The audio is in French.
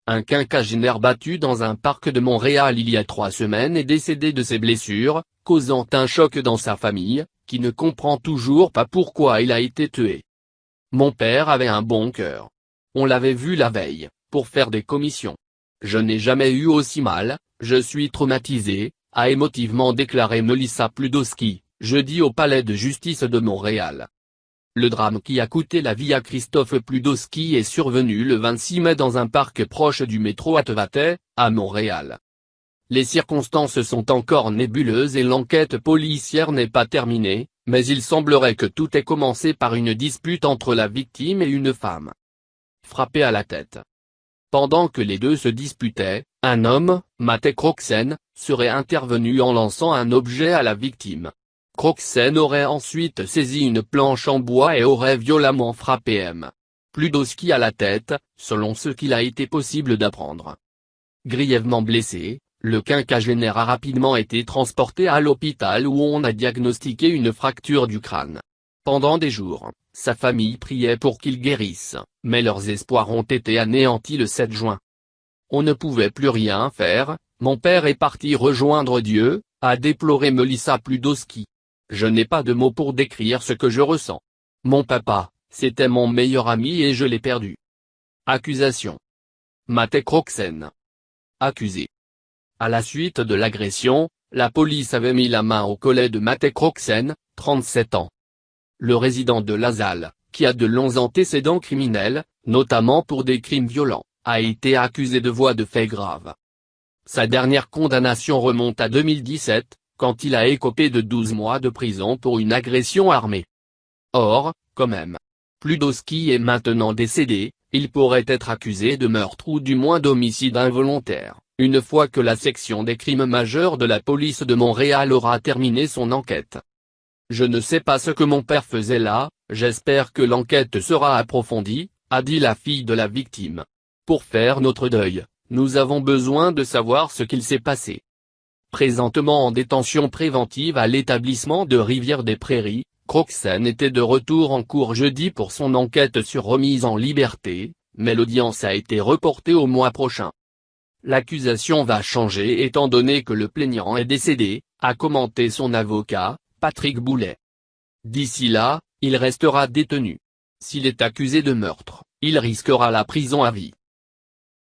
Un quinquagénaire battu dans un parc de Montréal il y a 3 semaines est décédé de ses blessures, causant un choc dans sa famille, qui ne comprend toujours pas pourquoi il a été tué. Mon père avait un bon cœur. On l'avait vu la veille, pour faire des commissions. Je n'ai jamais eu aussi mal, je suis traumatisé, a émotivement déclaré Melissa Pludowski, jeudi au Palais de justice de Montréal. Le drame qui a coûté la vie à Christophe Pludowski est survenu le 26 mai dans un parc proche du métro Attevatet, à Montréal. Les circonstances sont encore nébuleuses et l'enquête policière n'est pas terminée, mais il semblerait que tout ait commencé par une dispute entre la victime et une femme. Frappé à la tête. Pendant que les deux se disputaient, un homme, Matej Kroksén, serait intervenu en lançant un objet à la victime. Kroksén aurait ensuite saisi une planche en bois et aurait violemment frappé M. Pludowski à la tête, selon ce qu'il a été possible d'apprendre. Grièvement blessé, le quinquagénaire a rapidement été transporté à l'hôpital où on a diagnostiqué une fracture du crâne. Pendant des jours, sa famille priait pour qu'il guérisse, mais leurs espoirs ont été anéantis le 7 juin. On ne pouvait plus rien faire, mon père est parti rejoindre Dieu, a déploré Melissa Pludowski. Je n'ai pas de mots pour décrire ce que je ressens. Mon papa, c'était mon meilleur ami et je l'ai perdu. Accusation. Matej Kroksén. Accusé. À la suite de l'agression, la police avait mis la main au collet de Matej Kroksén, 37 ans. Le résident de LaSalle, qui a de longs antécédents criminels, notamment pour des crimes violents, a été accusé de voies de fait graves. Sa dernière condamnation remonte à 2017, quand il a écopé de 12 mois de prison pour une agression armée. Or, quand même. Pludowski est maintenant décédé, il pourrait être accusé de meurtre ou du moins d'homicide involontaire, une fois que la section des crimes majeurs de la police de Montréal aura terminé son enquête. Je ne sais pas ce que mon père faisait là, j'espère que l'enquête sera approfondie, a dit la fille de la victime. Pour faire notre deuil, nous avons besoin de savoir ce qu'il s'est passé. Présentement en détention préventive à l'établissement de Rivière-des-Prairies, Kroksén était de retour en cour jeudi pour son enquête sur remise en liberté, mais l'audience a été reportée au mois prochain. L'accusation va changer étant donné que le plaignant est décédé, a commenté son avocat, Patrick Boulet. D'ici là, il restera détenu. S'il est accusé de meurtre, il risquera la prison à vie.